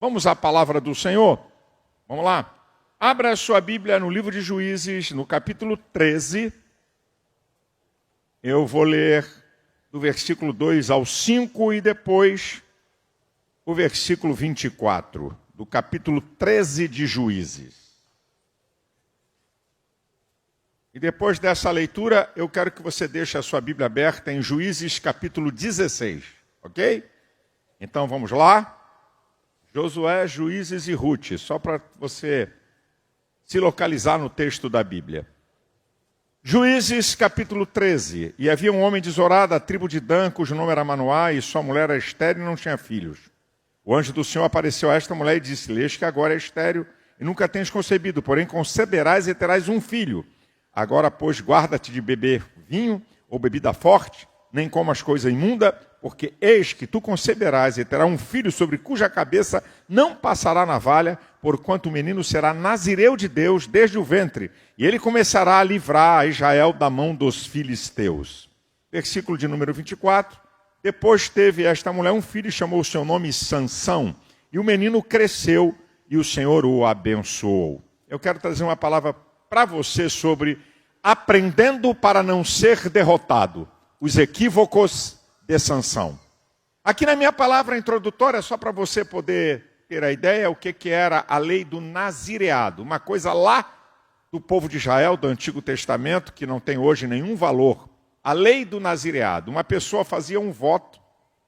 Vamos à palavra do Senhor? Vamos lá. Abra a sua Bíblia no livro de Juízes, no capítulo 13. Eu vou ler do versículo 2 ao 5 e depois o versículo 24, do capítulo 13 de Juízes. E depois dessa leitura, eu quero que você deixe a sua Bíblia aberta em Juízes capítulo 16, ok? Então vamos lá. Josué, Juízes e Rute, só para você se localizar no texto da Bíblia. Juízes capítulo 13. E havia um homem de Zorá, da tribo de Dan, cujo nome era Manoá, e sua mulher era estéril e não tinha filhos. O anjo do Senhor apareceu a esta mulher e disse-lhe: eis que agora é estéril e nunca tens concebido, porém conceberás e terás um filho. Agora, pois, guarda-te de beber vinho ou bebida forte, nem comas coisa imunda, porque eis que tu conceberás e terás um filho sobre cuja cabeça não passará navalha, porquanto o menino será nazireu de Deus desde o ventre, e ele começará a livrar a Israel da mão dos filisteus. Versículo de número 24. Depois teve esta mulher um filho e chamou o seu nome Sansão, e o menino cresceu e o Senhor o abençoou. Eu quero trazer uma palavra para você sobre aprendendo para não ser derrotado, os equívocos de Sansão. Aqui na minha palavra introdutória, só para você poder ter a ideia, o que era a lei do nazireado, uma coisa lá do povo de Israel, do Antigo Testamento, que não tem hoje nenhum valor. A lei do nazireado, uma pessoa fazia um voto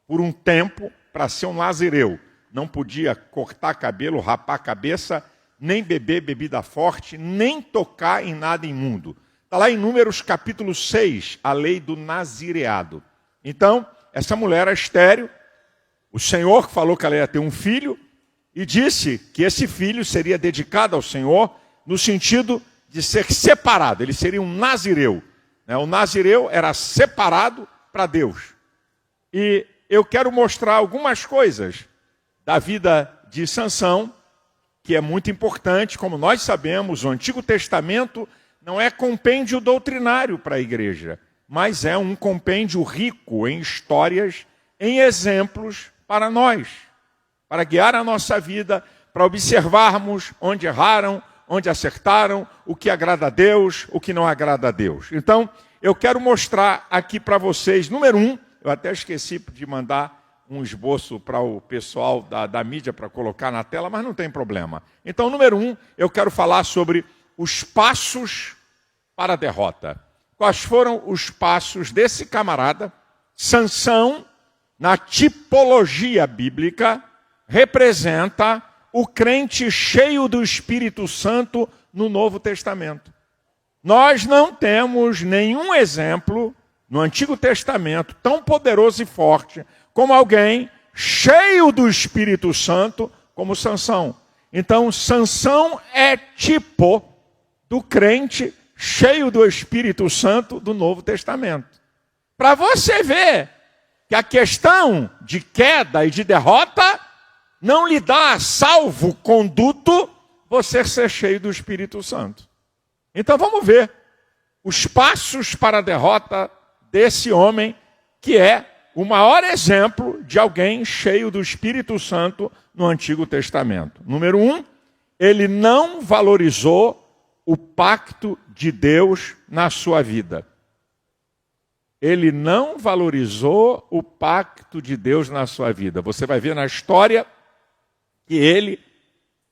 por um tempo para ser um nazireu. Não podia cortar cabelo, rapar a cabeça, nem beber bebida forte, nem tocar em nada imundo. Está lá em Números capítulo 6, a lei do nazireado. Então, essa mulher era estéril, o Senhor falou que ela ia ter um filho e disse que esse filho seria dedicado ao Senhor no sentido de ser separado, ele seria um nazireu. O nazireu era separado para Deus. E eu quero mostrar algumas coisas da vida de Sansão, que é muito importante. Como nós sabemos, o Antigo Testamento não é compêndio doutrinário para a igreja, mas é um compêndio rico em histórias, em exemplos para nós, para guiar a nossa vida, para observarmos onde erraram, onde acertaram, o que agrada a Deus, o que não agrada a Deus. Então, eu quero mostrar aqui para vocês, número 1, eu até esqueci de mandar um esboço para o pessoal da mídia para colocar na tela, mas não tem problema. Então, número 1, eu quero falar sobre os passos para a derrota. Quais foram os passos desse camarada? Sansão, na tipologia bíblica, representa o crente cheio do Espírito Santo no Novo Testamento. Nós não temos nenhum exemplo no Antigo Testamento tão poderoso e forte como alguém cheio do Espírito Santo como Sansão. Então, Sansão é tipo do crente cheio do Espírito Santo do Novo Testamento. Para você ver que a questão de queda e de derrota não lhe dá salvo-conduto você ser cheio do Espírito Santo. Então vamos ver os passos para a derrota desse homem que é o maior exemplo de alguém cheio do Espírito Santo no Antigo Testamento. Número 1, ele não valorizou o pacto de Deus na sua vida. Ele não valorizou o pacto de Deus na sua vida. Você vai ver na história que ele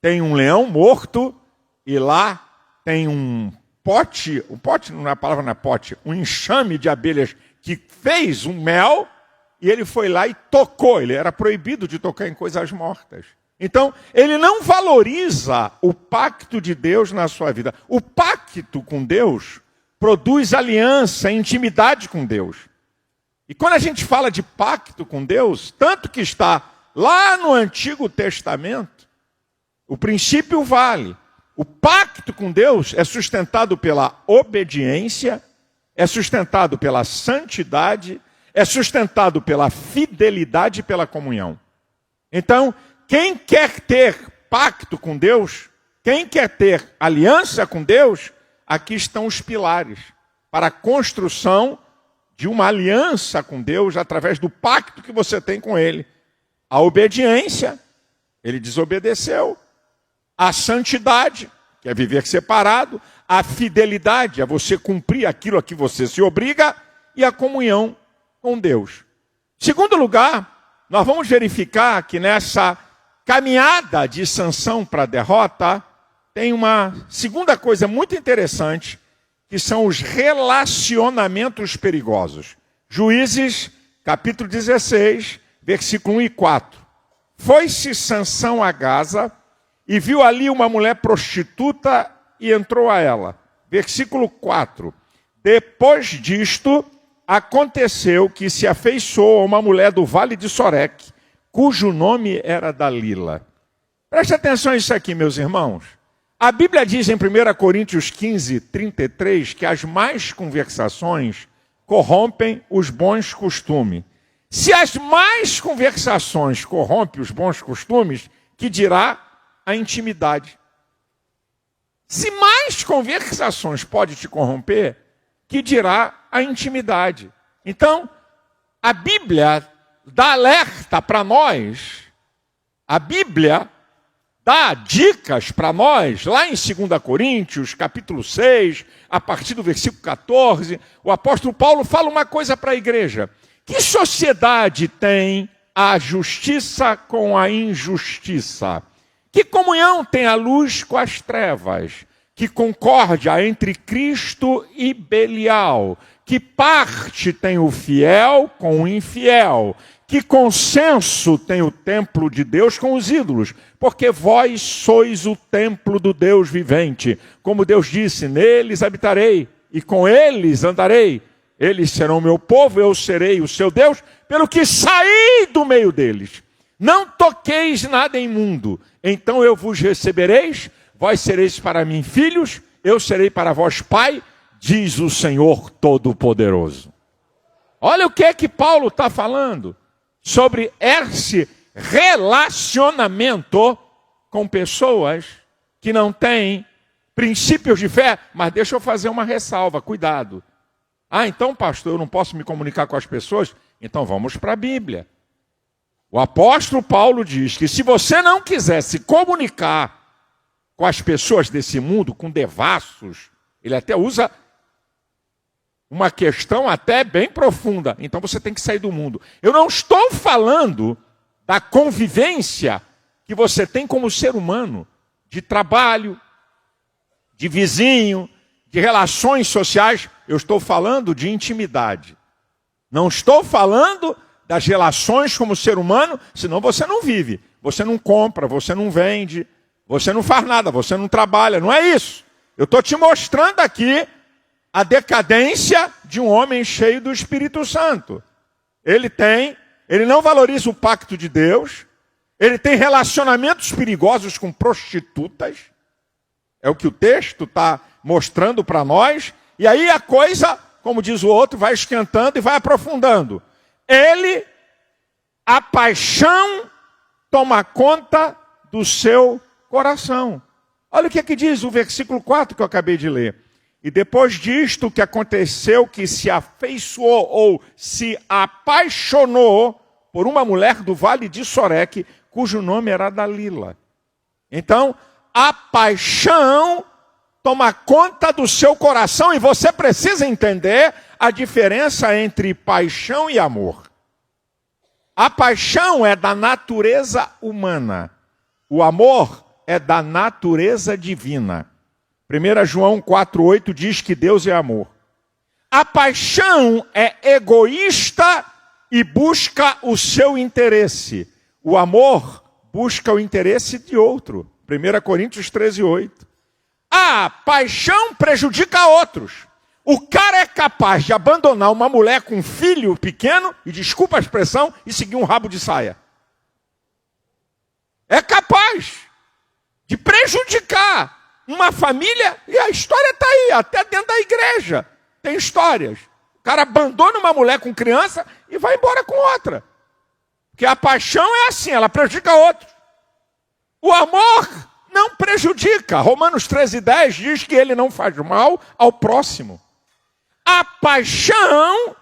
tem um leão morto e lá tem um pote não é a palavra, não é pote, um enxame de abelhas que fez um mel e ele foi lá e tocou. Ele era proibido de tocar em coisas mortas. Então, ele não valoriza o pacto de Deus na sua vida. O pacto com Deus produz aliança, intimidade com Deus. E quando a gente fala de pacto com Deus, tanto que está lá no Antigo Testamento, o princípio vale. O pacto com Deus é sustentado pela obediência, é sustentado pela santidade, é sustentado pela fidelidade e pela comunhão. Então, quem quer ter pacto com Deus, quem quer ter aliança com Deus, aqui estão os pilares para a construção de uma aliança com Deus através do pacto que você tem com Ele. A obediência, Ele desobedeceu. A santidade, que é viver separado. A fidelidade, é você cumprir aquilo a que você se obriga. E a comunhão com Deus. Segundo lugar, nós vamos verificar que nessa caminhada de Sansão para a derrota, tem uma segunda coisa muito interessante, que são os relacionamentos perigosos. Juízes, capítulo 16, versículo 1 e 4. Foi-se Sansão a Gaza e viu ali uma mulher prostituta e entrou a ela. Versículo 4. Depois disto, aconteceu que se afeiçoou a uma mulher do vale de Soreque, cujo nome era Dalila. Preste atenção nisso aqui, meus irmãos. A Bíblia diz em 1 Coríntios 15, 33, que as más conversações corrompem os bons costumes. Se as más conversações corrompem os bons costumes, que dirá a intimidade? Se mais conversações pode te corromper, que dirá a intimidade? Então, a Bíblia dá alerta para nós, a Bíblia dá dicas para nós, lá em 2 Coríntios, capítulo 6, a partir do versículo 14, o apóstolo Paulo fala uma coisa para a igreja. Que sociedade tem a justiça com a injustiça? Que comunhão tem a luz com as trevas? Que concórdia entre Cristo e Belial? Que parte tem o fiel com o infiel? Que consenso tem o templo de Deus com os ídolos? Porque vós sois o templo do Deus vivente. Como Deus disse, neles habitarei e com eles andarei. Eles serão meu povo, eu serei o seu Deus, pelo que saí do meio deles. Não toqueis nada imundo, então eu vos recebereis, vós sereis para mim filhos, eu serei para vós pai, diz o Senhor Todo-Poderoso. Olha o que é que Paulo está falando sobre esse relacionamento com pessoas que não têm princípios de fé. Mas deixa eu fazer uma ressalva, cuidado. Ah, então, pastor, eu não posso me comunicar com as pessoas? Então vamos para a Bíblia. O apóstolo Paulo diz que se você não quiser se comunicar com as pessoas desse mundo, com devassos, ele até usa uma questão até bem profunda. Então você tem que sair do mundo. Eu não estou falando da convivência que você tem como ser humano, de trabalho, de vizinho, de relações sociais. Eu estou falando de intimidade. Não estou falando das relações como ser humano, senão você não vive. Você não compra, você não vende, você não faz nada, você não trabalha. Não é isso. Eu estou te mostrando aqui a decadência de um homem cheio do Espírito Santo. Ele não valoriza o pacto de Deus, ele tem relacionamentos perigosos com prostitutas, é o que o texto está mostrando para nós, e aí a coisa, como diz o outro, vai esquentando e vai aprofundando. A paixão toma conta do seu coração. Olha o que diz o versículo 4 que eu acabei de ler. E depois disto que aconteceu, que se afeiçoou ou se apaixonou por uma mulher do vale de Soreque, cujo nome era Dalila. Então, a paixão toma conta do seu coração e você precisa entender a diferença entre paixão e amor. A paixão é da natureza humana. O amor é da natureza divina. 1 João 4,8 diz que Deus é amor. A paixão é egoísta e busca o seu interesse. O amor busca o interesse de outro. 1 Coríntios 13,8. A paixão prejudica outros. O cara é capaz de abandonar uma mulher com um filho pequeno, e desculpa a expressão, e seguir um rabo de saia. É capaz de prejudicar uma família, e a história está aí, até dentro da igreja. Tem histórias. O cara abandona uma mulher com criança e vai embora com outra. Porque a paixão é assim, ela prejudica outros. O amor não prejudica. Romanos 13,10 diz que ele não faz mal ao próximo. A paixão,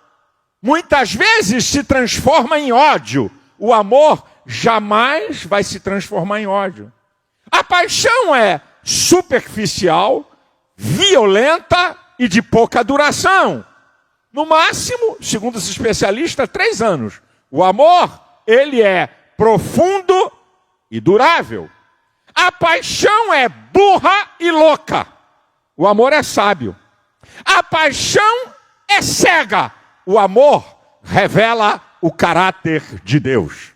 muitas vezes, se transforma em ódio. O amor jamais vai se transformar em ódio. A paixão é superficial, violenta e de pouca duração. No máximo, segundo os especialistas, 3 anos. O amor, ele é profundo e durável. A paixão é burra e louca. O amor é sábio. A paixão é cega. O amor revela o caráter de Deus.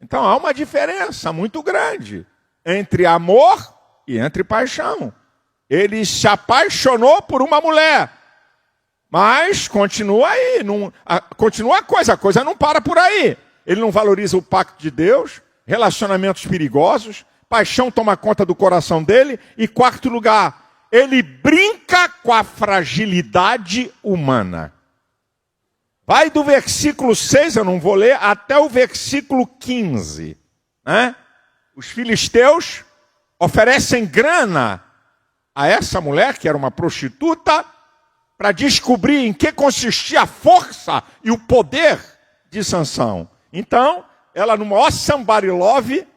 Então há uma diferença muito grande entre amor e entre paixão. Ele se apaixonou por uma mulher, mas continua aí, continua a coisa não para por aí. Ele não valoriza o pacto de Deus, relacionamentos perigosos, paixão toma conta do coração dele. E 4º lugar, ele brinca com a fragilidade humana. Vai do versículo 6, eu não vou ler, até o versículo 15. Né? Os filisteus oferecem grana a essa mulher, que era uma prostituta, para descobrir em que consistia a força e o poder de Sansão. Então, ela, no maior somebody love,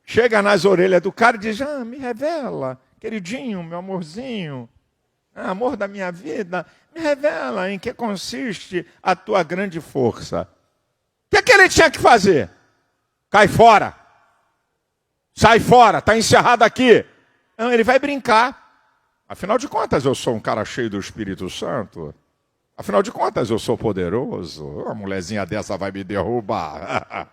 chega nas orelhas do cara e diz: me revela, queridinho, meu amorzinho, amor da minha vida, me revela em que consiste a tua grande força. O que ele tinha que fazer? Cai fora. Sai fora, está encerrado aqui. Não, ele vai brincar. Afinal de contas, eu sou um cara cheio do Espírito Santo. Afinal de contas, eu sou poderoso. A mulherzinha dessa vai me derrubar.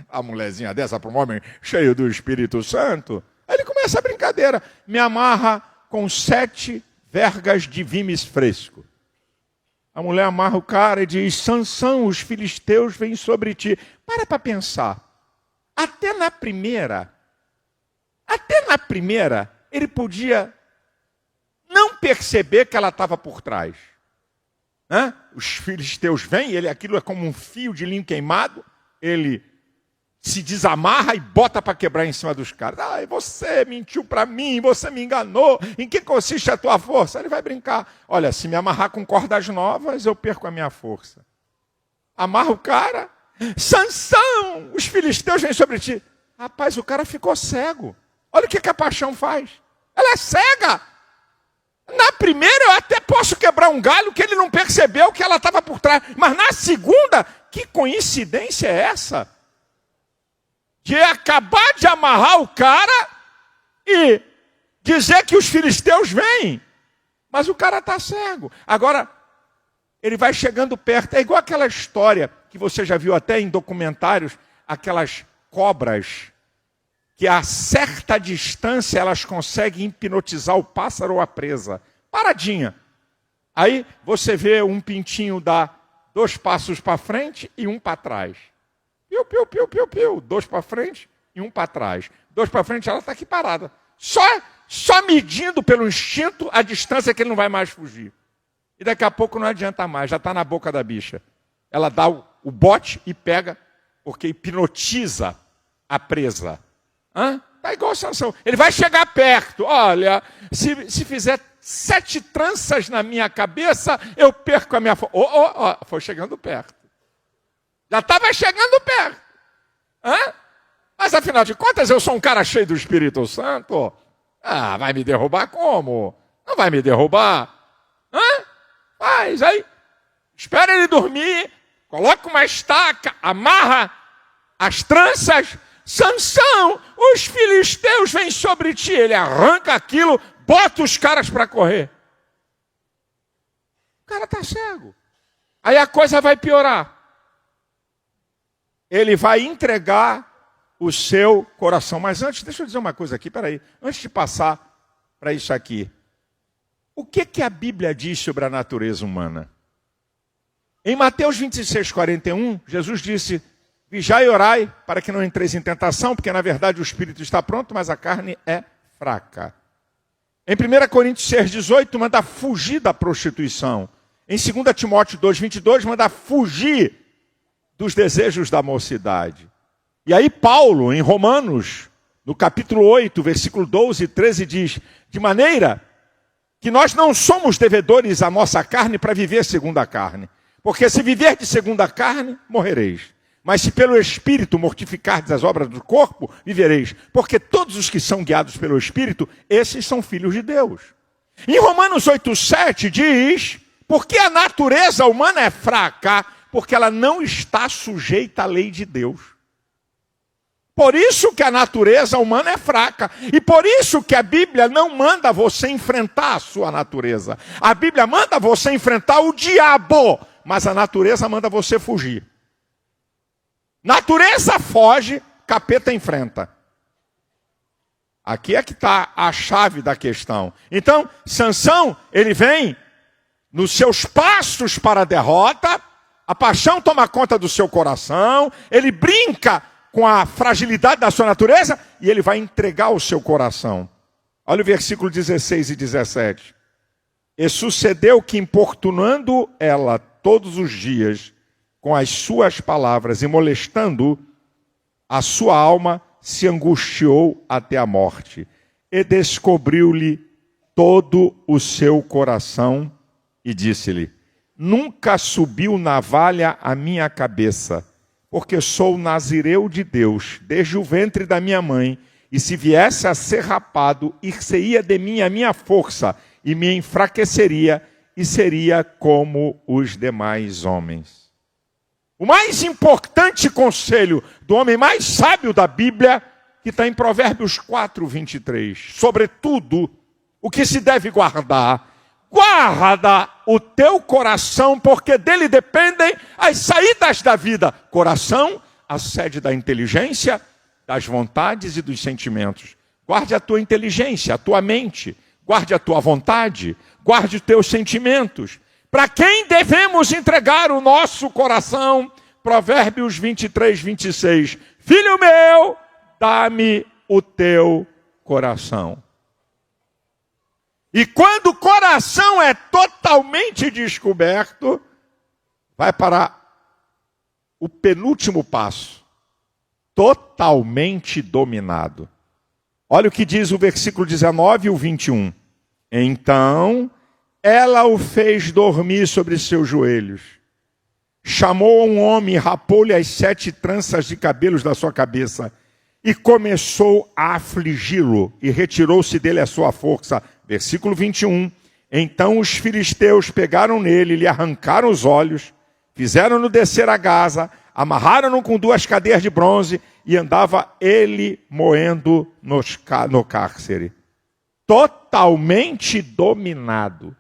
A mulherzinha dessa para um homem cheio do Espírito Santo. Aí ele começa a brincadeira. Me amarra com 7 vergas de vimes fresco. A mulher amarra o cara e diz: Sansão, os filisteus vêm sobre ti. Para pensar. Até na primeira, ele podia não perceber que ela estava por trás. Os filisteus vêm, aquilo é como um fio de linho queimado, ele se desamarra e bota para quebrar em cima dos caras. Você mentiu para mim, você me enganou, em que consiste a tua força? Ele vai brincar. Olha, se me amarrar com cordas novas, eu perco a minha força. Amarra o cara. Sansão, os filisteus vêm sobre ti. Rapaz, o cara ficou cego. Olha o que a paixão faz. Ela é cega. Na primeira eu até posso quebrar um galho que ele não percebeu que ela estava por trás. Mas na segunda, que coincidência é essa? De acabar de amarrar o cara e dizer que os filisteus vêm. Mas o cara está cego. Agora, ele vai chegando perto. É igual aquela história que você já viu até em documentários, aquelas cobras que a certa distância elas conseguem hipnotizar o pássaro ou a presa. Paradinha. Aí você vê um pintinho dar 2 passos para frente e 1 para trás. Piu, piu, piu, piu, piu. 2 para frente e 1 para trás. 2 para frente, ela está aqui parada. Só medindo pelo instinto a distância que ele não vai mais fugir. E daqui a pouco não adianta mais, já está na boca da bicha. Ela dá o bote e pega, porque hipnotiza a presa. Está igual a Sansão. Ele vai chegar perto. Olha, se fizer 7 tranças na minha cabeça, eu perco a minha força. Foi chegando perto. Já estava chegando perto. Mas afinal de contas, eu sou um cara cheio do Espírito Santo. Vai me derrubar como? Não vai me derrubar. Faz aí. Espera ele dormir. Coloca uma estaca. Amarra as tranças. Sansão, os filisteus vêm sobre ti. Ele arranca aquilo, bota os caras para correr. O cara está cego. Aí a coisa vai piorar. Ele vai entregar o seu coração. Mas antes, deixa eu dizer uma coisa aqui, peraí. Antes de passar para isso aqui. O que a Bíblia diz sobre a natureza humana? Em Mateus 26:41, Jesus disse: vigiai e orai para que não entreis em tentação, porque na verdade o espírito está pronto, mas a carne é fraca. Em 1 Coríntios 6:18, manda fugir da prostituição. Em 2 Timóteo 2:22, manda fugir dos desejos da mocidade. E aí Paulo, em Romanos, no capítulo 8, versículo 12 e 13, diz: de maneira que nós não somos devedores à nossa carne para viver segundo a carne. Porque se viver de segundo a carne, morrereis. Mas se pelo Espírito mortificardes as obras do corpo, vivereis. Porque todos os que são guiados pelo Espírito, esses são filhos de Deus. Em Romanos 8,7 diz, porque a natureza humana é fraca, porque ela não está sujeita à lei de Deus. Por isso que a natureza humana é fraca. E por isso que a Bíblia não manda você enfrentar a sua natureza. A Bíblia manda você enfrentar o diabo, mas a natureza manda você fugir. Natureza foge, capeta enfrenta. Aqui é que está a chave da questão. Então, Sansão, ele vem nos seus passos para a derrota, a paixão toma conta do seu coração, ele brinca com a fragilidade da sua natureza e ele vai entregar o seu coração. Olha o versículo 16 e 17. E sucedeu que, importunando ela todos os dias com as suas palavras e molestando, a sua alma se angustiou até a morte. E descobriu-lhe todo o seu coração e disse-lhe, nunca subiu navalha à minha cabeça, porque sou nazireu de Deus, desde o ventre da minha mãe, e se viesse a ser rapado, ir-se-ia de mim a minha força, e me enfraqueceria, e seria como os demais homens. O mais importante conselho do homem mais sábio da Bíblia, que está em Provérbios 4, 23. Sobretudo, o que se deve guardar. Guarda o teu coração, porque dele dependem as saídas da vida. Coração, a sede da inteligência, das vontades e dos sentimentos. Guarde a tua inteligência, a tua mente. Guarde a tua vontade. Guarde os teus sentimentos. Para quem devemos entregar o nosso coração? Provérbios 23, 26. Filho meu, dá-me o teu coração. E quando o coração é totalmente descoberto, vai para o penúltimo passo. Totalmente dominado. Olha o que diz o versículo 19 e o 21. Então ela o fez dormir sobre seus joelhos. Chamou um homem e rapou-lhe as 7 tranças de cabelos da sua cabeça. E começou a afligi-lo. E retirou-se dele a sua força. Versículo 21. Então os filisteus pegaram nele, lhe arrancaram os olhos, fizeram-no descer a Gaza, amarraram-no com 2 cadeias de bronze e andava ele moendo no cárcere. Totalmente dominado.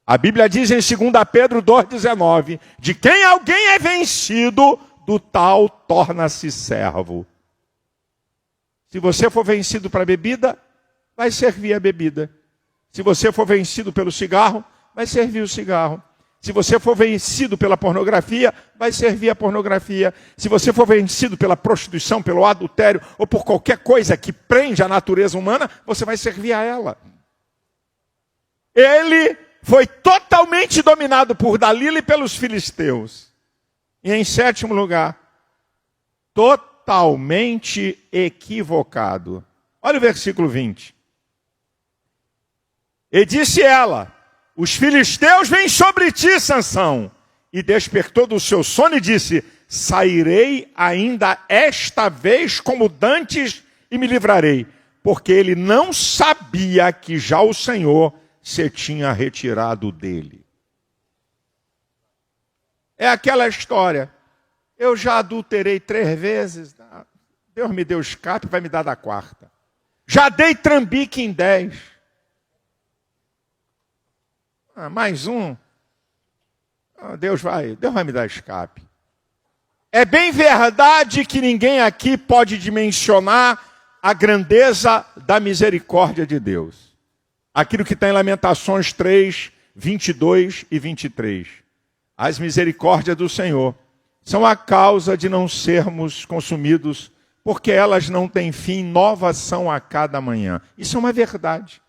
A Bíblia diz em 2 Pedro 2,19, de quem alguém é vencido, do tal torna-se servo. Se você for vencido para a bebida, vai servir a bebida. Se você for vencido pelo cigarro, vai servir o cigarro. Se você for vencido pela pornografia, vai servir a pornografia. Se você for vencido pela prostituição, pelo adultério, ou por qualquer coisa que prende a natureza humana, você vai servir a ela. Ele foi totalmente dominado por Dalila e pelos filisteus. E em 7º lugar, totalmente equivocado. Olha o versículo 20. E disse ela, os filisteus vêm sobre ti, Sansão. E despertou do seu sono e disse, sairei ainda esta vez como dantes e me livrarei. Porque ele não sabia que já o Senhor se tinha retirado dele. É aquela história. Eu já adulterei 3 vezes. Deus me deu escape, vai me dar da 4ª. Já dei trambique em 10. Mais um. Deus vai me dar escape. É bem verdade que ninguém aqui pode dimensionar a grandeza da misericórdia de Deus. Aquilo que está em Lamentações 3, 22 e 23. As misericórdias do Senhor são a causa de não sermos consumidos, porque elas não têm fim, novas são a cada manhã. Isso é uma verdade.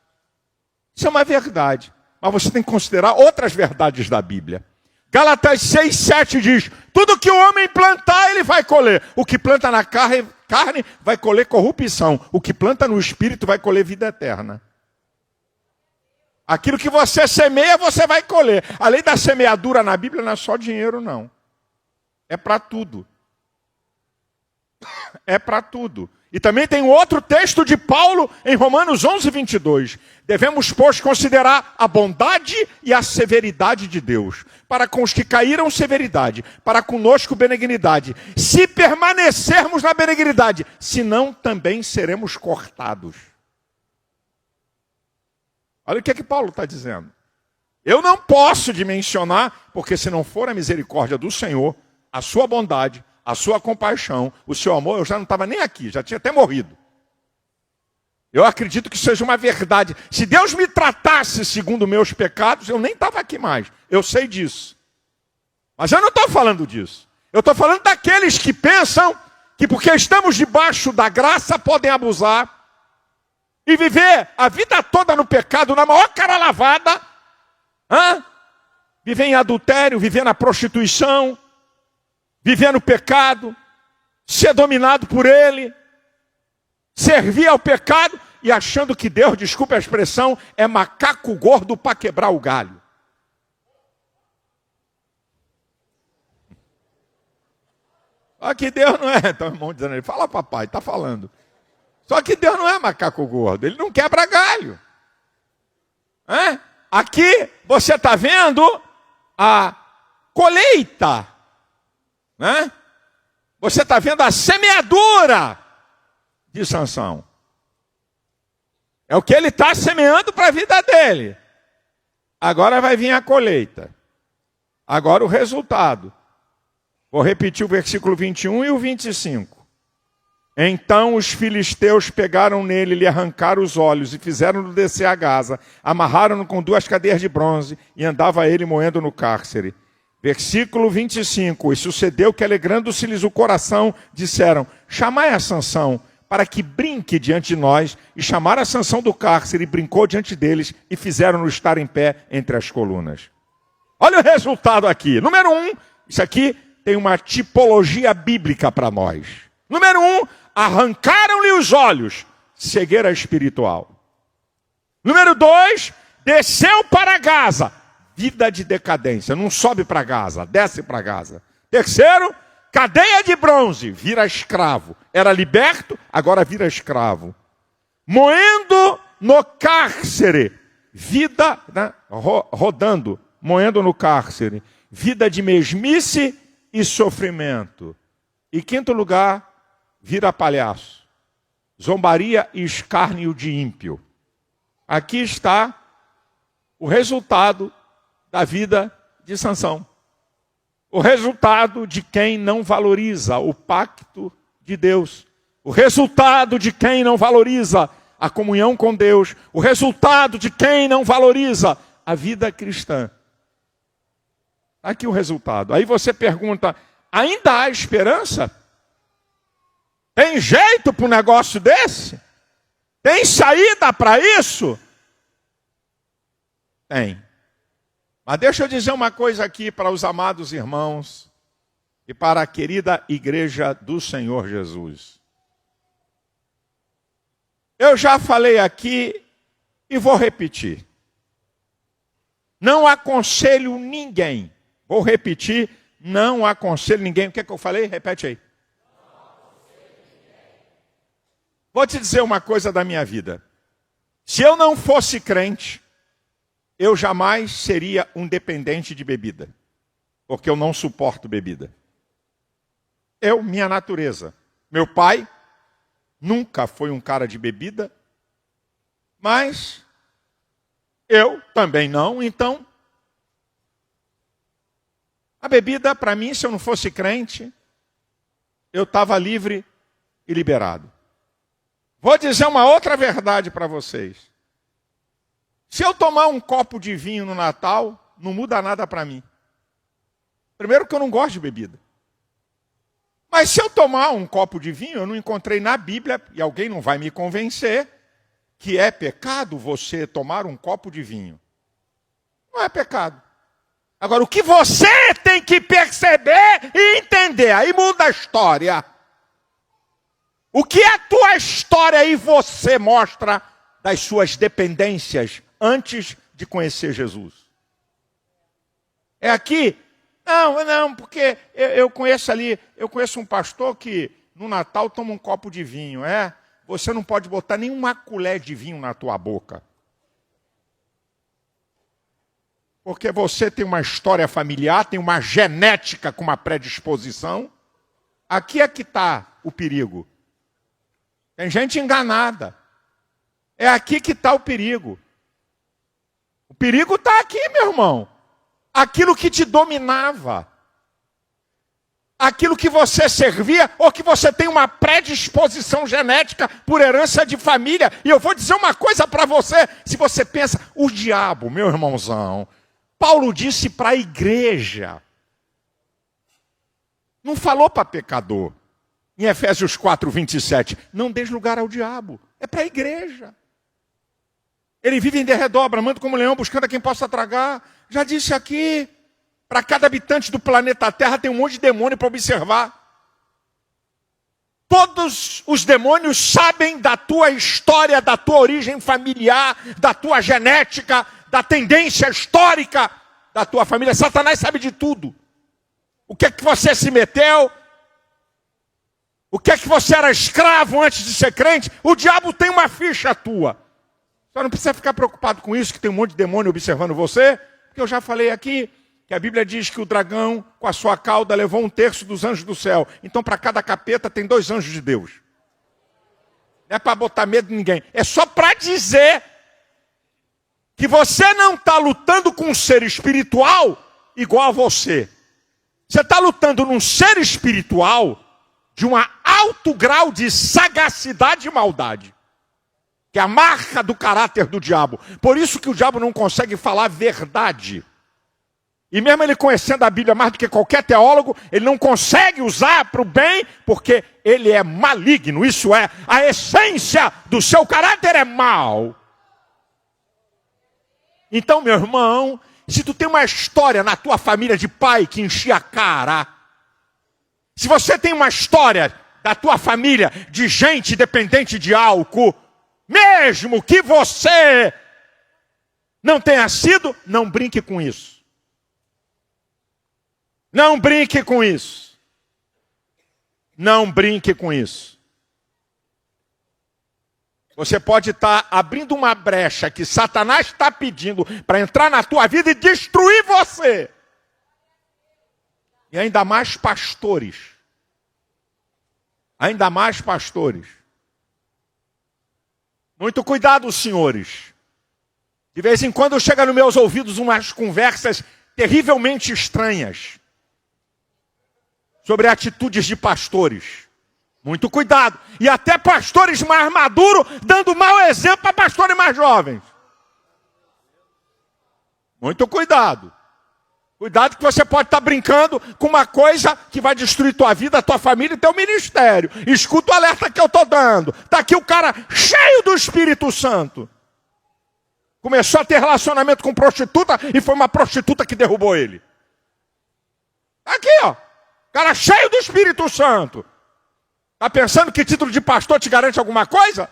Isso é uma verdade. Mas você tem que considerar outras verdades da Bíblia. Gálatas 6, 7 diz, tudo que o homem plantar, ele vai colher. O que planta na carne vai colher corrupção. O que planta no espírito vai colher vida eterna. Aquilo que você semeia, você vai colher. A lei da semeadura na Bíblia não é só dinheiro, não. É para tudo. é para tudo. E também tem outro texto de Paulo em Romanos 11, 22. Devemos, pois, considerar a bondade e a severidade de Deus. Para com os que caíram, severidade. Para conosco, benignidade. Se permanecermos na benignidade, senão também seremos cortados. Olha o que é que Paulo está dizendo. Eu não posso dimensionar, porque se não for a misericórdia do Senhor, a sua bondade, a sua compaixão, o seu amor, eu já não estava nem aqui, já tinha até morrido. Eu acredito que seja uma verdade. Se Deus me tratasse segundo meus pecados, eu nem estava aqui mais. Eu sei disso. Mas eu não estou falando disso. Eu estou falando daqueles que pensam que porque estamos debaixo da graça podem abusar e viver a vida toda no pecado, na maior cara lavada, viver em adultério, viver na prostituição, viver no pecado, ser dominado por ele, servir ao pecado e achando que Deus, desculpe a expressão, é macaco gordo para quebrar o galho. Só que Deus não é, então o irmão dizendo, fala papai, está falando. Só que Deus não é macaco gordo, ele não quebra galho. Aqui você está vendo a colheita. Você está vendo a semeadura de Sansão. É o que ele está semeando para a vida dele. Agora vai vir a colheita. Agora o resultado. Vou repetir o versículo 21 e o 25. Então os filisteus pegaram nele, lhe arrancaram os olhos e fizeram-no descer a Gaza, amarraram-no com 2 cadeias de bronze e andava ele moendo no cárcere. Versículo 25. E sucedeu que, alegrando-se-lhes o coração, disseram, chamai a Sansão, para que brinque diante de nós. E chamaram a Sansão do cárcere, e brincou diante deles, e fizeram-no estar em pé entre as colunas. Olha o resultado aqui. Número 1, isso aqui tem uma tipologia bíblica para nós. Número 1, arrancaram-lhe os olhos, cegueira espiritual. Número 2, desceu para Gaza, vida de decadência, não sobe para Gaza, desce para Gaza. Terceiro, cadeia de bronze, vira escravo. Era liberto, agora vira escravo. Moendo no cárcere, vida, rodando, moendo no cárcere, vida de mesmice e sofrimento. E quinto lugar, vira palhaço, zombaria e escárnio de ímpio. Aqui está o resultado da vida de Sansão. O resultado de quem não valoriza o pacto de Deus. O resultado de quem não valoriza a comunhão com Deus. O resultado de quem não valoriza a vida cristã. Aqui o resultado. Aí você pergunta, ainda há esperança? Tem jeito para um negócio desse? Tem saída para isso? Tem. Mas deixa eu dizer uma coisa aqui para os amados irmãos e para a querida igreja do Senhor Jesus. Eu já falei aqui e vou repetir. Não aconselho ninguém. Vou repetir, não aconselho ninguém. O que é que eu falei? Repete aí. Vou te dizer uma coisa da minha vida. Se eu não fosse crente, eu jamais seria um dependente de bebida. Porque eu não suporto bebida. Minha natureza. Meu pai nunca foi um cara de bebida. Mas eu também não, então a bebida, para mim, se eu não fosse crente, eu estava livre e liberado. Vou dizer uma outra verdade para vocês. Se eu tomar um copo de vinho no Natal, não muda nada para mim. Primeiro que eu não gosto de bebida. Mas se eu tomar um copo de vinho, eu não encontrei na Bíblia, e alguém não vai me convencer, que é pecado você tomar um copo de vinho. Não é pecado. Agora, o que você tem que perceber e entender, aí muda a história. O que a tua história e você mostra das suas dependências antes de conhecer Jesus? É aqui? Não, porque eu conheço ali, eu conheço um pastor que no Natal toma um copo de vinho, Você não pode botar nenhuma colher de vinho na tua boca. Porque você tem uma história familiar, tem uma genética com uma predisposição. Aqui é que está o perigo. Tem gente enganada. É aqui que está o perigo. O perigo está aqui, meu irmão. Aquilo que te dominava. Aquilo que você servia, ou que você tem uma predisposição genética por herança de família. E eu vou dizer uma coisa para você. Se você pensa, o diabo, meu irmãozão, Paulo disse para a igreja. Não falou para pecador. Em Efésios 4, 27. Não dês lugar ao diabo. É para a igreja. Ele vive em derredor, bramando como leão, buscando a quem possa tragar. Já disse aqui. Para cada habitante do planeta Terra tem um monte de demônio para observar. Todos os demônios sabem da tua história, da tua origem familiar, da tua genética, da tendência histórica da tua família. Satanás sabe de tudo. O que é que você se meteu? O que é que você era escravo antes de ser crente? O diabo tem uma ficha tua. Só não precisa ficar preocupado com isso, que tem um monte de demônio observando você, porque eu já falei aqui que a Bíblia diz que o dragão, com a sua cauda, levou 1/3 dos anjos do céu. Então, para cada capeta, tem 2 anjos de Deus. Não é para botar medo em ninguém. É só para dizer que você não está lutando com um ser espiritual igual a você. Você está lutando num ser espiritual de um alto grau de sagacidade e maldade. Que é a marca do caráter do diabo. Por isso que o diabo não consegue falar verdade. E mesmo ele conhecendo a Bíblia mais do que qualquer teólogo, ele não consegue usar para o bem, porque ele é maligno. Isso é, a essência do seu caráter é mal. Então, meu irmão, se tu tem uma história na tua família de pai que enchia a cara, se você tem uma história da tua família de gente dependente de álcool, mesmo que você não tenha sido, não brinque com isso. Não brinque com isso. Não brinque com isso. Você pode estar abrindo uma brecha que Satanás está pedindo para entrar na tua vida e destruir você. E ainda mais pastores. Ainda mais pastores. Muito cuidado, senhores. De vez em quando chega nos meus ouvidos umas conversas terrivelmente estranhas sobre atitudes de pastores. Muito cuidado. E até pastores mais maduros dando mau exemplo para pastores mais jovens. Muito cuidado. Cuidado que você pode estar brincando com uma coisa que vai destruir tua vida, tua família e teu ministério. Escuta o alerta que eu estou dando. Está aqui o cara cheio do Espírito Santo. Começou a ter relacionamento com prostituta e foi uma prostituta que derrubou ele. Aqui, ó. Cara cheio do Espírito Santo. Está pensando que título de pastor te garante alguma coisa?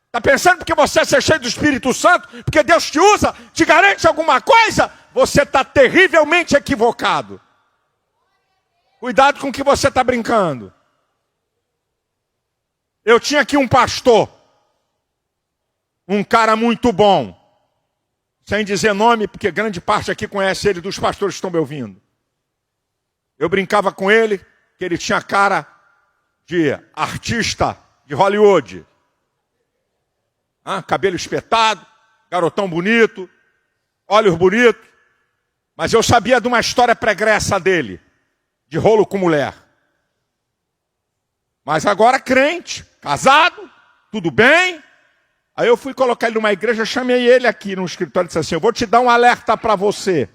Está pensando porque você é ser cheio do Espírito Santo, porque Deus te usa, te garante alguma coisa? Você está terrivelmente equivocado. Cuidado com o que você está brincando. Eu tinha aqui um pastor, um cara muito bom, sem dizer nome, porque grande parte aqui conhece ele, dos pastores que estão me ouvindo. Eu brincava com ele, que ele tinha cara de artista de Hollywood. Cabelo espetado, garotão bonito, olhos bonitos. Mas eu sabia de uma história pregressa dele, de rolo com mulher. Mas agora crente, casado, tudo bem. Aí eu fui colocar ele numa igreja, chamei ele aqui no escritório e disse assim, eu vou te dar um alerta para você.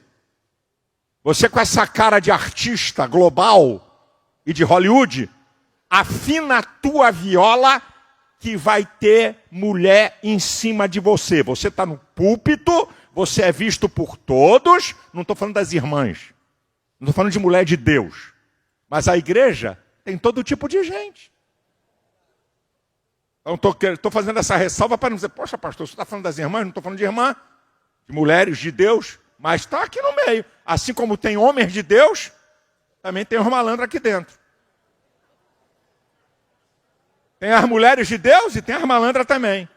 Você com essa cara de artista global e de Hollywood, afina a tua viola que vai ter mulher em cima de você. Você está no púlpito, você é visto por todos, não estou falando das irmãs, não estou falando de mulher de Deus. Mas a igreja tem todo tipo de gente. Então estou fazendo essa ressalva para não dizer, poxa pastor, você está falando das irmãs, não estou falando de irmã, de mulheres de Deus, mas está aqui no meio. Assim como tem homens de Deus, também tem os malandros aqui dentro. Tem as mulheres de Deus e tem as malandras também.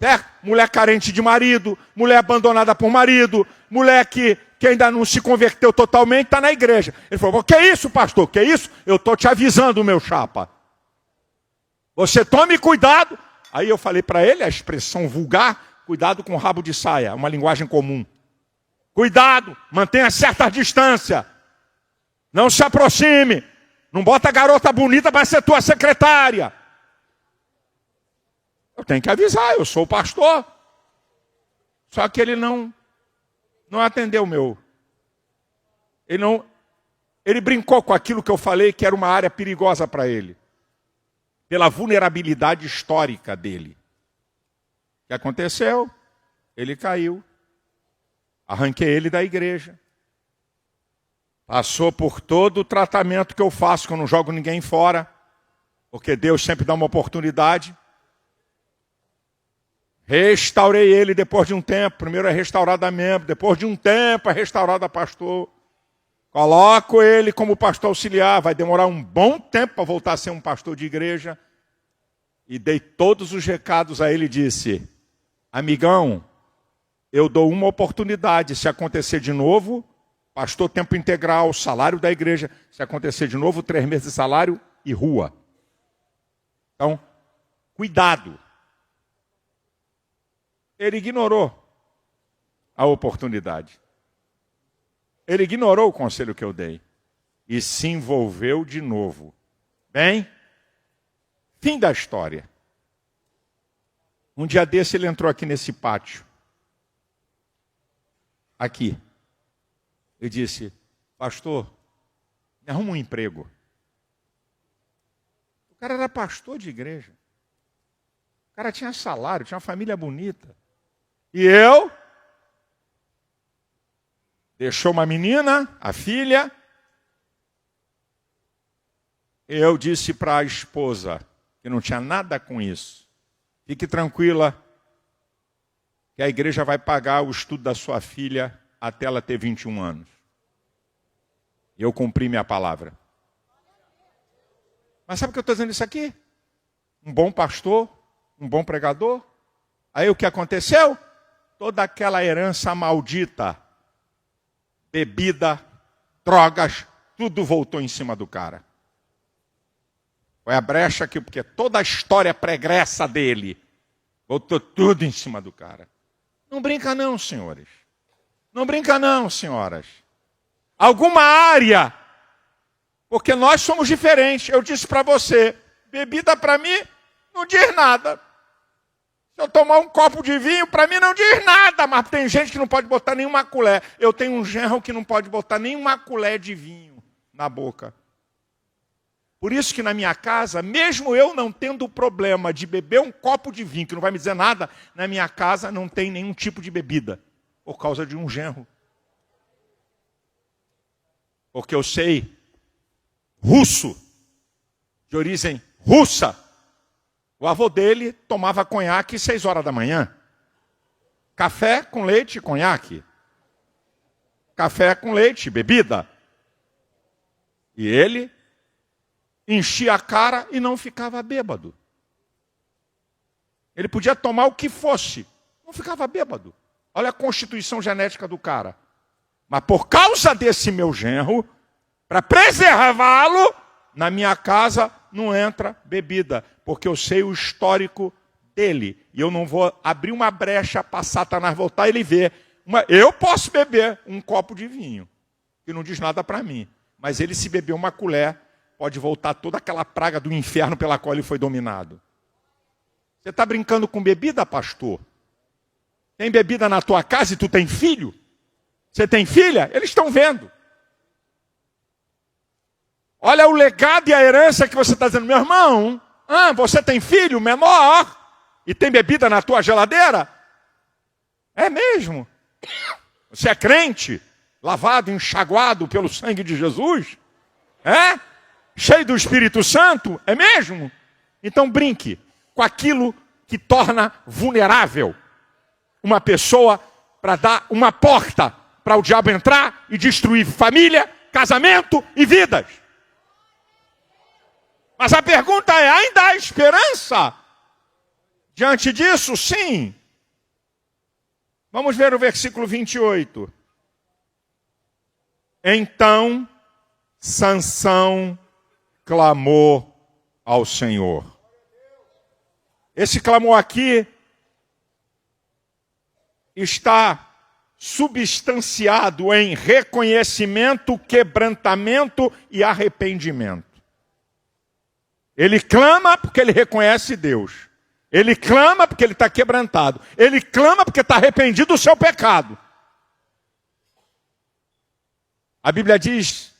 Certo? Mulher carente de marido, mulher abandonada por marido, mulher que ainda não se converteu totalmente, está na igreja. Ele falou, que isso, pastor? Que isso? Eu estou te avisando, meu chapa. Você tome cuidado. Aí eu falei para ele a expressão vulgar, cuidado com o rabo de saia, uma linguagem comum. Cuidado, mantenha certa distância. Não se aproxime. Não bota a garota bonita para ser tua secretária. Eu tenho que avisar, eu sou o pastor. Só que ele não atendeu o meu. Ele brincou com aquilo que eu falei que era uma área perigosa para ele. Pela vulnerabilidade histórica dele. O que aconteceu? Ele caiu. Arranquei ele da igreja. Passou por todo o tratamento que eu faço, que eu não jogo ninguém fora. Porque Deus sempre dá uma oportunidade. Restaurei ele depois de um tempo. Primeiro é restaurado a membro, depois de um tempo é restaurado a pastor. Coloco ele como pastor auxiliar. Vai demorar um bom tempo para voltar a ser um pastor de igreja. E dei todos os recados a ele e disse, amigão, eu dou uma oportunidade. Se acontecer de novo, pastor tempo integral, salário da igreja. Se acontecer de novo, 3 meses de salário e rua. Então, cuidado. Ele ignorou a oportunidade. Ele ignorou o conselho que eu dei. E se envolveu de novo. Bem, fim da história. Um dia desse ele entrou aqui nesse pátio. Aqui. E disse, pastor, me arruma um emprego. O cara era pastor de igreja. O cara tinha salário, tinha uma família bonita. E eu? Deixou uma menina, a filha. Eu disse para a esposa, que não tinha nada com isso. Fique tranquila, que a igreja vai pagar o estudo da sua filha até ela ter 21 anos. E eu cumpri minha palavra. Mas sabe o que eu estou dizendo isso aqui? Um bom pastor, um bom pregador. Aí o que aconteceu? Toda aquela herança maldita, bebida, drogas, tudo voltou em cima do cara. Foi a brecha aqui, porque toda a história pregressa dele voltou tudo em cima do cara. Não brinca não, senhores. Não brinca não, senhoras. Alguma área, porque nós somos diferentes. Eu disse para você, bebida para mim não diz nada. Se eu tomar um copo de vinho, para mim não diz nada, mas tem gente que não pode botar nenhuma colher. Eu tenho um genro que não pode botar nenhuma colher de vinho na boca. Por isso que na minha casa, mesmo eu não tendo problema de beber um copo de vinho, que não vai me dizer nada, na minha casa não tem nenhum tipo de bebida, por causa de um genro. Porque eu sei, russo, de origem russa, o avô dele tomava conhaque 6 horas da manhã. Café com leite e conhaque. Café com leite, bebida. E ele enchia a cara e não ficava bêbado. Ele podia tomar o que fosse, não ficava bêbado. Olha a constituição genética do cara. Mas por causa desse meu genro, para preservá-lo, na minha casa não entra bebida, porque eu sei o histórico dele. E eu não vou abrir uma brecha para Satanás voltar e ele ver. Eu posso beber um copo de vinho, que não diz nada para mim. Mas ele, se beber uma colher, pode voltar toda aquela praga do inferno pela qual ele foi dominado. Você está brincando com bebida, pastor? Tem bebida na tua casa e tu tem filho? Você tem filha? Eles estão vendo. Olha o legado e a herança que você está dizendo. Meu irmão, você tem filho menor e tem bebida na tua geladeira? É mesmo? Você é crente? Lavado, enxaguado pelo sangue de Jesus? É? Cheio do Espírito Santo? É mesmo? Então brinque com aquilo que torna vulnerável uma pessoa para dar uma porta para o diabo entrar e destruir família, casamento e vidas. Mas a pergunta é, ainda há esperança? Diante disso, sim. Vamos ver o versículo 28. Então, Sansão clamou ao Senhor. Esse clamor aqui está substanciado em reconhecimento, quebrantamento e arrependimento. Ele clama porque ele reconhece Deus. Ele clama porque ele está quebrantado. Ele clama porque está arrependido do seu pecado. A Bíblia diz,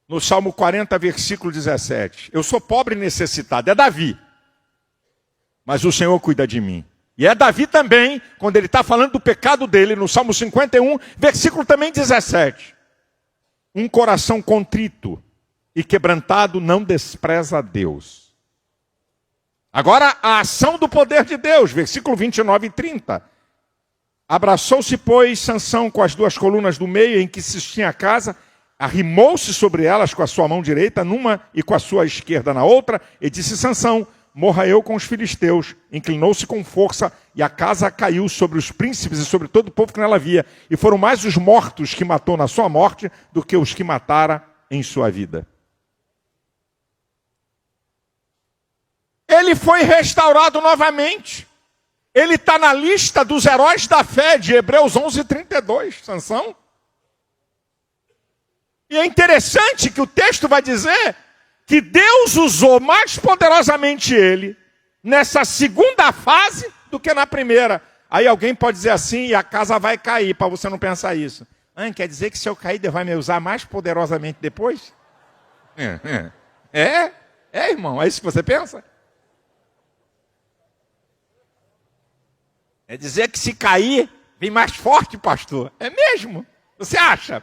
no Salmo 40, versículo 17, eu sou pobre e necessitado. É Davi. Mas o Senhor cuida de mim. E é Davi também, quando ele está falando do pecado dele, no Salmo 51, versículo também 17. Um coração contrito e quebrantado não despreza a Deus. Agora, a ação do poder de Deus, versículo 29 e 30. Abraçou-se, pois, Sansão com as duas colunas do meio em que se tinha a casa, arrimou-se sobre elas com a sua mão direita numa e com a sua esquerda na outra, e disse, Sansão, morra eu com os filisteus. Inclinou-se com força, e a casa caiu sobre os príncipes e sobre todo o povo que nela havia. E foram mais os mortos que matou na sua morte do que os que matara em sua vida. Ele foi restaurado novamente. Ele está na lista dos heróis da fé de Hebreus 11:32, Sansão. E é interessante que o texto vai dizer que Deus usou mais poderosamente ele nessa segunda fase do que na primeira. Aí alguém pode dizer assim, e a casa vai cair, para você não pensar isso. Quer dizer que se eu cair, Deus vai me usar mais poderosamente depois? Irmão, é isso que você pensa? É dizer que se cair, vem mais forte, pastor. É mesmo? Você acha?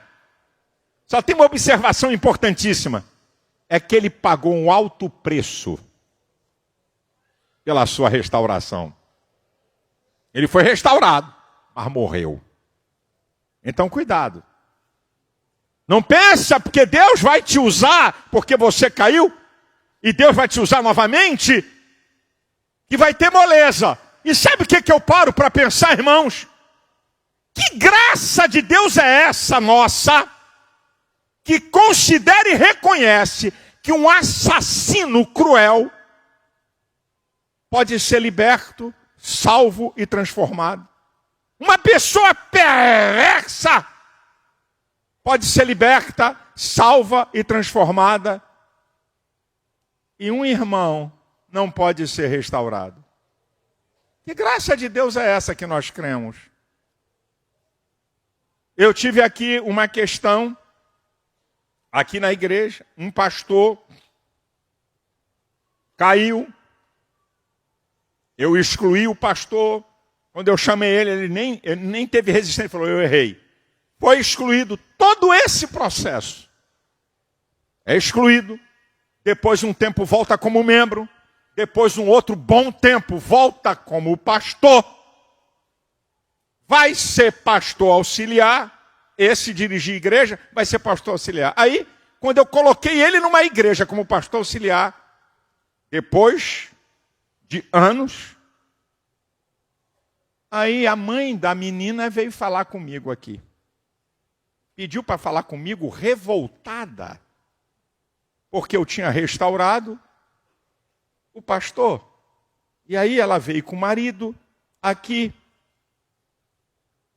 Só tem uma observação importantíssima. É que ele pagou um alto preço pela sua restauração. Ele foi restaurado, mas morreu. Então, cuidado. Não pensa porque Deus vai te usar porque você caiu e Deus vai te usar novamente que vai ter moleza. E sabe o que eu paro para pensar, irmãos? Que graça de Deus é essa nossa, que considera e reconhece que um assassino cruel pode ser liberto, salvo e transformado. Uma pessoa perversa pode ser liberta, salva e transformada. E um irmão não pode ser restaurado. Que graça de Deus é essa que nós cremos? Eu tive aqui uma questão, aqui na igreja, um pastor caiu, eu excluí o pastor, quando eu chamei ele, ele nem teve resistência, ele falou, eu errei. Foi excluído todo esse processo. É excluído, depois de um tempo volta como membro, depois de um outro bom tempo volta como pastor, vai ser pastor auxiliar, esse dirigir igreja, vai ser pastor auxiliar. Aí, quando eu coloquei ele numa igreja como pastor auxiliar, depois de anos, aí a mãe da menina veio falar comigo aqui. Pediu para falar comigo revoltada, porque eu tinha restaurado o pastor. E aí ela veio com o marido aqui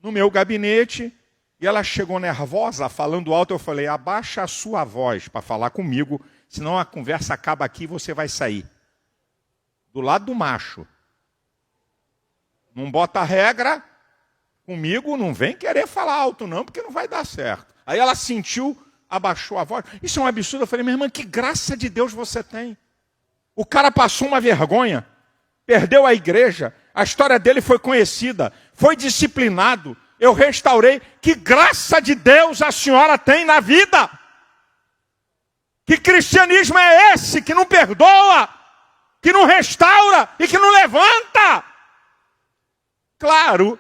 no meu gabinete e ela chegou nervosa, falando alto. Eu falei, abaixa a sua voz para falar comigo, senão a conversa acaba aqui e você vai sair. Do lado do macho. Não bota regra comigo, não vem querer falar alto não, porque não vai dar certo. Aí ela sentiu, abaixou a voz. Isso é um absurdo. Eu falei, minha irmã, que graça de Deus você tem. O cara passou uma vergonha, perdeu a igreja, a história dele foi conhecida, foi disciplinado, eu restaurei. Que graça de Deus a senhora tem na vida? Que cristianismo é esse que não perdoa, que não restaura e que não levanta? Claro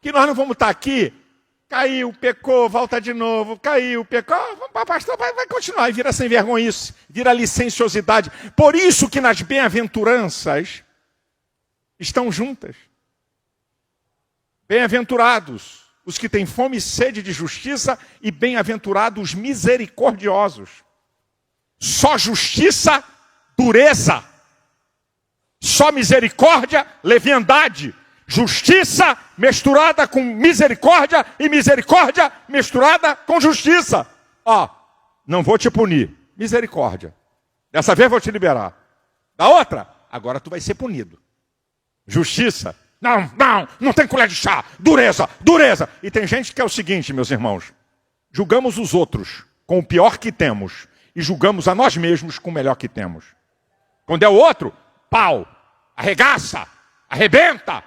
que nós não vamos estar aqui Caiu, pecou, volta de novo, caiu, pecou, pastor, vai continuar, e vira sem vergonhice, vira licenciosidade. Por isso que nas bem-aventuranças estão juntas. Bem-aventurados os que têm fome e sede de justiça, e bem-aventurados os misericordiosos. Só justiça, dureza. Só misericórdia, leviandade. Justiça misturada com misericórdia e misericórdia misturada com justiça. Ó, não vou te punir. Misericórdia. Dessa vez vou te liberar. Da outra, agora tu vai ser punido. Justiça. Não tem colher de chá. Dureza, dureza. E tem gente que é o seguinte, meus irmãos. Julgamos os outros com o pior que temos e julgamos a nós mesmos com o melhor que temos. Quando é o outro, pau, arregaça, arrebenta.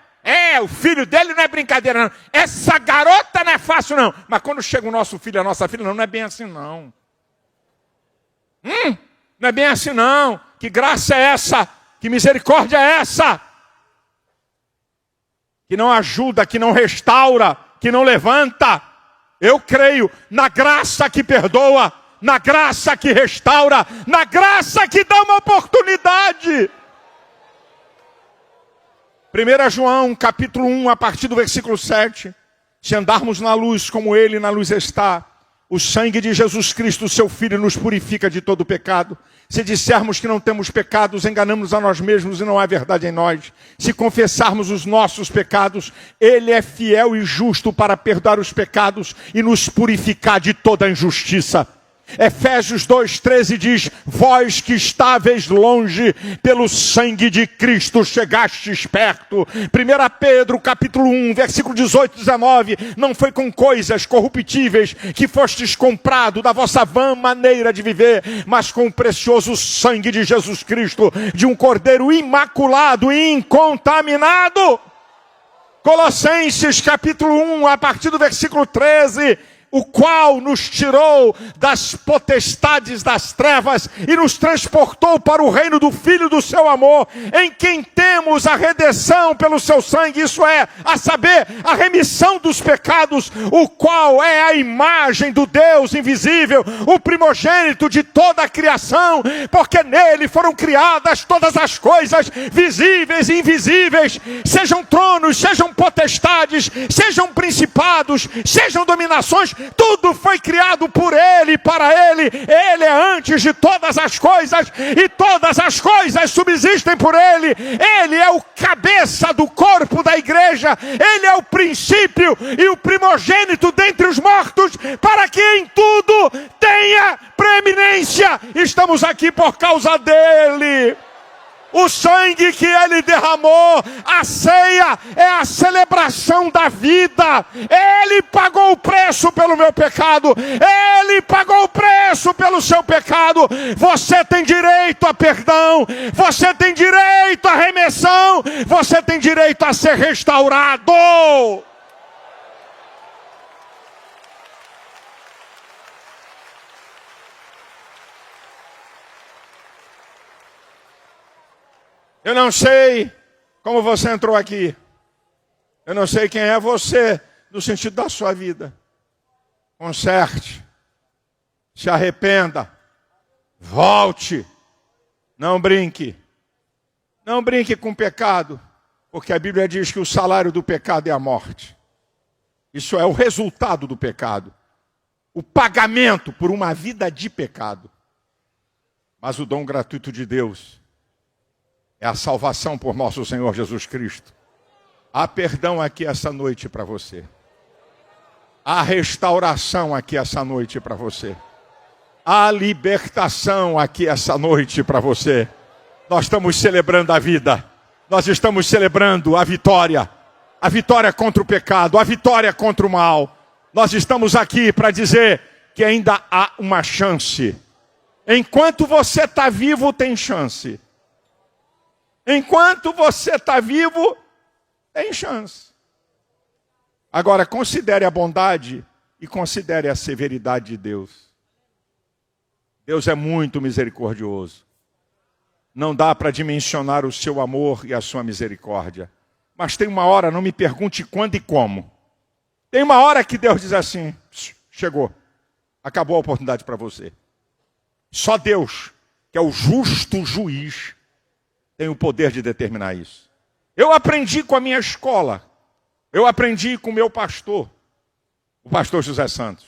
O filho dele não é brincadeira, não. Essa garota não é fácil, não. Mas quando chega o nosso filho, a nossa filha, não é bem assim, não. Não é bem assim, não. Que graça é essa? Que misericórdia é essa? Que não ajuda, que não restaura, que não levanta. Eu creio na graça que perdoa, na graça que restaura, na graça que dá uma oportunidade. 1 João, capítulo 1, a partir do versículo 7. Se andarmos na luz como ele na luz está, o sangue de Jesus Cristo, seu Filho, nos purifica de todo pecado. Se dissermos que não temos pecados, enganamos a nós mesmos e não há verdade em nós. Se confessarmos os nossos pecados, ele é fiel e justo para perdoar os pecados e nos purificar de toda injustiça. Efésios 2,13 diz: vós que estáveis longe, pelo sangue de Cristo chegastes perto. 1 Pedro capítulo 1, versículo 18 e 19: não foi com coisas corruptíveis que fostes comprado da vossa vã maneira de viver, mas com o precioso sangue de Jesus Cristo, de um cordeiro imaculado e incontaminado. Colossenses capítulo 1, a partir do versículo 13: o qual nos tirou das potestades das trevas e nos transportou para o reino do Filho do seu amor, em quem temos a redenção pelo seu sangue, isso é, a saber, a remissão dos pecados, o qual é a imagem do Deus invisível, o primogênito de toda a criação, porque nele foram criadas todas as coisas, visíveis e invisíveis, sejam tronos, sejam potestades, sejam principados, sejam dominações. Tudo foi criado por ele, para ele. Ele é antes de todas as coisas e todas as coisas subsistem por ele. Ele é o cabeça do corpo da igreja. Ele é o princípio e o primogênito dentre os mortos, para que em tudo tenha preeminência. Estamos aqui por causa dele. O sangue que ele derramou, a ceia é a celebração da vida. Ele pagou o preço pelo meu pecado. Ele pagou o preço pelo seu pecado. Você tem direito a perdão. Você tem direito a remissão. Você tem direito a ser restaurado. Eu não sei como você entrou aqui. Eu não sei quem é você no sentido da sua vida. Conserte. Se arrependa. Volte. Não brinque. Não brinque com o pecado. Porque a Bíblia diz que o salário do pecado é a morte. Isso é o resultado do pecado. O pagamento por uma vida de pecado. Mas o dom gratuito de Deus é a salvação por nosso Senhor Jesus Cristo. Há perdão aqui essa noite para você. Há restauração aqui essa noite para você. Há libertação aqui essa noite para você. Nós estamos celebrando a vida. Nós estamos celebrando a vitória. A vitória contra o pecado. A vitória contra o mal. Nós estamos aqui para dizer que ainda há uma chance. Enquanto você está vivo, tem chance. Enquanto você está vivo, tem chance. Agora, considere a bondade e considere a severidade de Deus. Deus é muito misericordioso. Não dá para dimensionar o seu amor e a sua misericórdia. Mas tem uma hora, não me pergunte quando e como. Tem uma hora que Deus diz assim, chegou, acabou a oportunidade para você. Só Deus, que é o justo juiz, tem o poder de determinar isso. Eu aprendi com a minha escola, eu aprendi com o meu pastor, o pastor José Santos.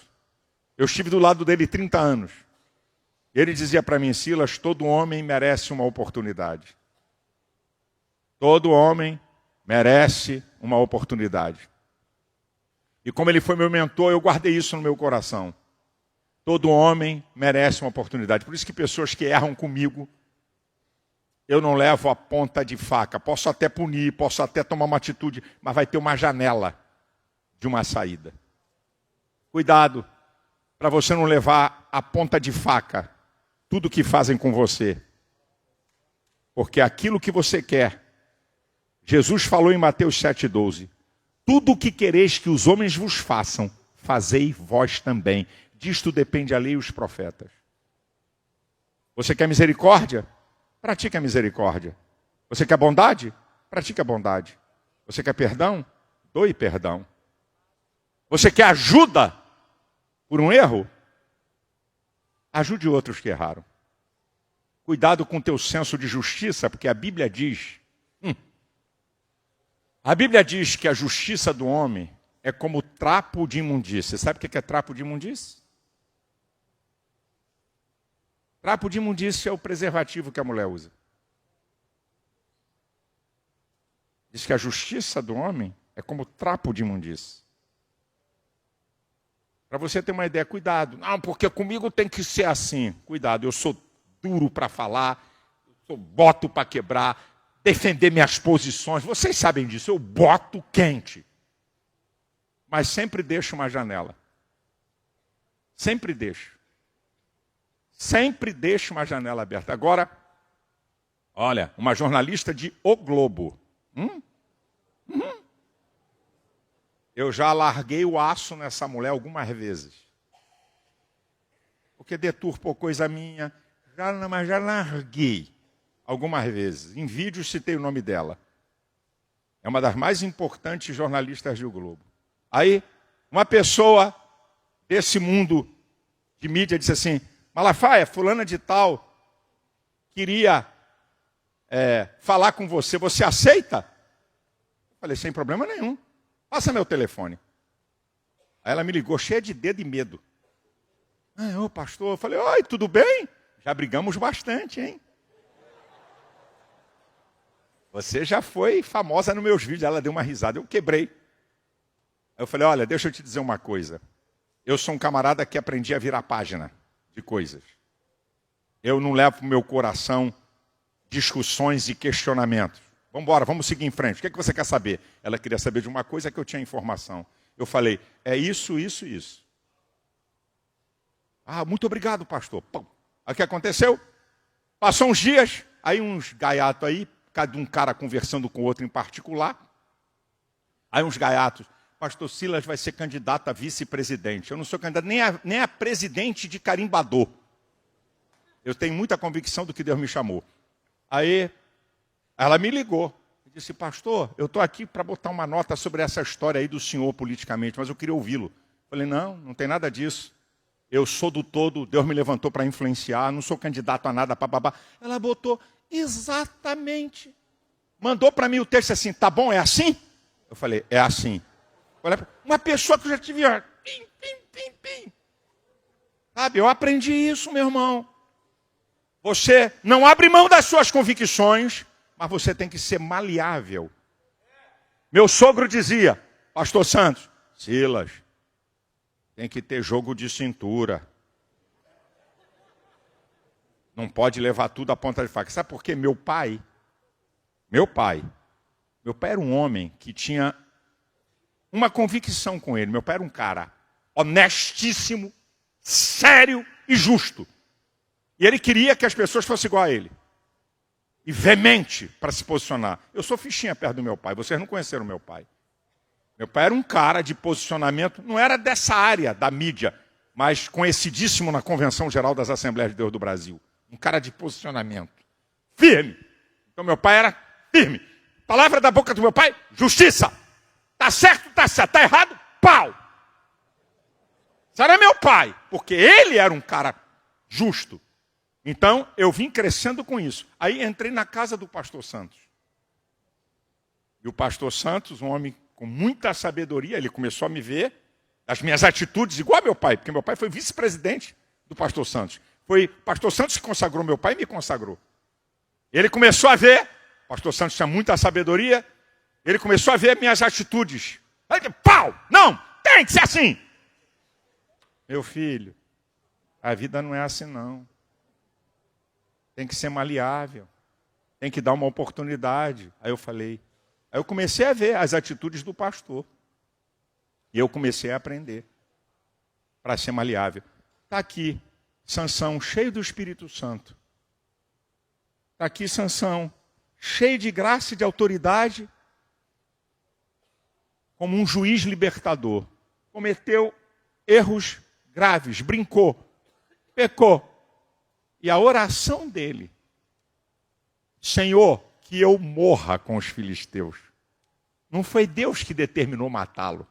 Eu estive do lado dele 30 anos. Ele dizia para mim, Silas, todo homem merece uma oportunidade. Todo homem merece uma oportunidade. E como ele foi meu mentor, eu guardei isso no meu coração. Todo homem merece uma oportunidade. Por isso que pessoas que erram comigo, eu não levo a ponta de faca. Posso até punir, posso até tomar uma atitude, mas vai ter uma janela de uma saída. Cuidado para você não levar a ponta de faca tudo que fazem com você. Porque aquilo que você quer, Jesus falou em Mateus 7,12, tudo o que quereis que os homens vos façam, fazei vós também. Disto depende a lei e os profetas. Você quer misericórdia? Pratique a misericórdia. Você quer bondade? Pratique a bondade. Você quer perdão? Doe perdão. Você quer ajuda por um erro? Ajude outros que erraram. Cuidado com o teu senso de justiça, porque a Bíblia diz... A Bíblia diz que a justiça do homem é como trapo de imundície. Sabe o que é trapo de imundície? Trapo de imundície é o preservativo que a mulher usa. Diz que a justiça do homem é como trapo de imundície. Para você ter uma ideia, cuidado. Não, porque comigo tem que ser assim. Cuidado, eu sou duro para falar, eu sou boto para quebrar, defender minhas posições. Vocês sabem disso, eu boto quente. Mas sempre deixo uma janela. Sempre deixo. Sempre deixo uma janela aberta. Agora, olha, uma jornalista de O Globo. Eu já larguei o aço nessa mulher algumas vezes. Porque deturpou coisa minha. Mas já larguei algumas vezes. Em vídeo citei o nome dela. É uma das mais importantes jornalistas do Globo. Aí, uma pessoa desse mundo de mídia disse assim, Malafaia, fulana de tal, queria falar com você. Você aceita? Eu falei, sem problema nenhum. Passa meu telefone. Aí ela me ligou, cheia de dedo e medo. Ô pastor, eu falei, oi, tudo bem? Já brigamos bastante, hein? Você já foi famosa nos meus vídeos. Ela deu uma risada, eu quebrei. Aí eu falei, olha, deixa eu te dizer uma coisa. Eu sou um camarada que aprendi a virar página de coisas. Eu não levo para o meu coração discussões e questionamentos. Vamos embora, vamos seguir em frente. O que é que você quer saber? Ela queria saber de uma coisa que eu tinha informação. Eu falei, é isso, isso, isso. Ah, muito obrigado, pastor. Pum. Aí o que aconteceu? Passou uns dias, aí uns gaiatos aí, cada um cara conversando com o outro em particular. Aí uns gaiatos, pastor Silas vai ser candidato a vice-presidente. Eu não sou candidato nem a presidente de carimbador. Eu tenho muita convicção do que Deus me chamou. Aí, ela me ligou e disse, pastor, eu estou aqui para botar uma nota sobre essa história aí do senhor politicamente, mas eu queria ouvi-lo. Falei, não tem nada disso. Eu sou do todo, Deus me levantou para influenciar, não sou candidato a nada, papapá. Ela botou exatamente. Mandou para mim o texto assim, tá bom, é assim? Eu falei, é assim. Uma pessoa que eu já tive, pim. Sabe, eu aprendi isso, meu irmão. Você não abre mão das suas convicções, mas você tem que ser maleável. Meu sogro dizia, pastor Santos, Silas, tem que ter jogo de cintura. Não pode levar tudo à ponta de faca. Sabe por quê? Meu pai era um homem que tinha uma convicção com ele. Meu pai era um cara honestíssimo, sério e justo. E ele queria que as pessoas fossem igual a ele. E veemente para se posicionar. Eu sou fichinha perto do meu pai. Vocês não conheceram meu pai. Meu pai era um cara de posicionamento, não era dessa área da mídia, mas conhecidíssimo na Convenção Geral das Assembleias de Deus do Brasil. Um cara de posicionamento. Firme. Então meu pai era firme. Palavra da boca do meu pai, justiça. Tá certo, tá certo. Tá errado, pau! Esse era meu pai, porque ele era um cara justo. Então, eu vim crescendo com isso. Aí entrei na casa do pastor Santos. E o pastor Santos, um homem com muita sabedoria, ele começou a me ver as minhas atitudes igual a meu pai, porque meu pai foi vice-presidente do pastor Santos. Foi o pastor Santos que consagrou meu pai e me consagrou. Ele começou a ver, o pastor Santos tinha muita sabedoria, ele começou a ver minhas atitudes. Aí, pau! Não! Tem que ser assim! Meu filho, a vida não é assim não. Tem que ser maleável. Tem que dar uma oportunidade. Aí eu comecei a ver as atitudes do pastor. E eu comecei a aprender para ser maleável. Está aqui Sansão, cheio do Espírito Santo. Está aqui Sansão, cheio de graça e de autoridade, como um juiz libertador. Cometeu erros graves, brincou, pecou. E a oração dele, Senhor, que eu morra com os filisteus. Não foi Deus que determinou matá-lo.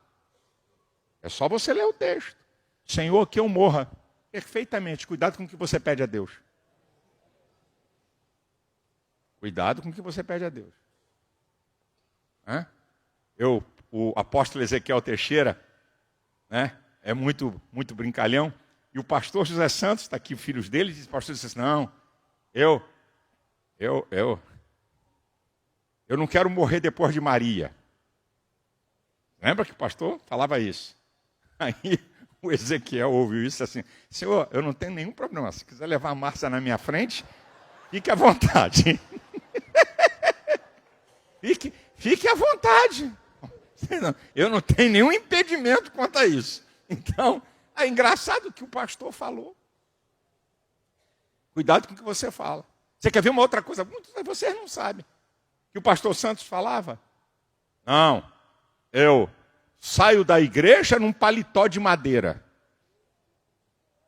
É só você ler o texto. Senhor, que eu morra. Perfeitamente. Cuidado com o que você pede a Deus. Cuidado com o que você pede a Deus. O apóstolo Ezequiel Teixeira, é muito brincalhão. E o pastor José Santos, está aqui, filhos dele, diz, o pastor disse assim, não, eu não quero morrer depois de Maria. Lembra que o pastor falava isso? Aí o Ezequiel ouviu isso assim, Senhor, eu não tenho nenhum problema, se quiser levar a Márcia na minha frente, fique à vontade. Fique à vontade. Eu não tenho nenhum impedimento quanto a isso. Então, é engraçado o que o pastor falou. Cuidado com o que você fala. Você quer ver uma outra coisa? Muitos de vocês não sabem. Que o pastor Santos falava? Não, eu saio da igreja num paletó de madeira.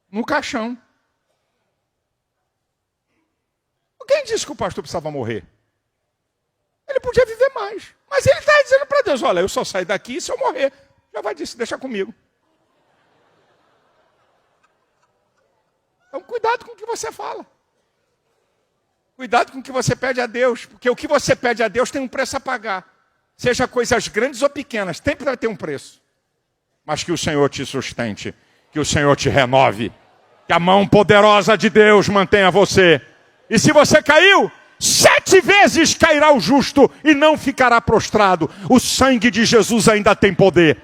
No caixão. Quem disse que o pastor precisava morrer? Ele podia viver mais. Mas ele está dizendo para Deus, olha, eu só saio daqui se eu morrer. Já vai dizer, deixa comigo. Então, cuidado com o que você fala. Cuidado com o que você pede a Deus. Porque o que você pede a Deus tem um preço a pagar. Seja coisas grandes ou pequenas, sempre vai ter um preço. Mas que o Senhor te sustente. Que o Senhor te renove. Que a mão poderosa de Deus mantenha você. E se você caiu, 7 vezes cairá o justo e não ficará prostrado. O sangue de Jesus ainda tem poder.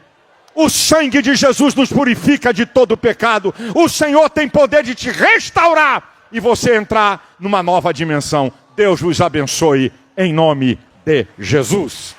O sangue de Jesus nos purifica de todo pecado. O Senhor tem poder de te restaurar e você entrar numa nova dimensão. Deus vos abençoe em nome de Jesus.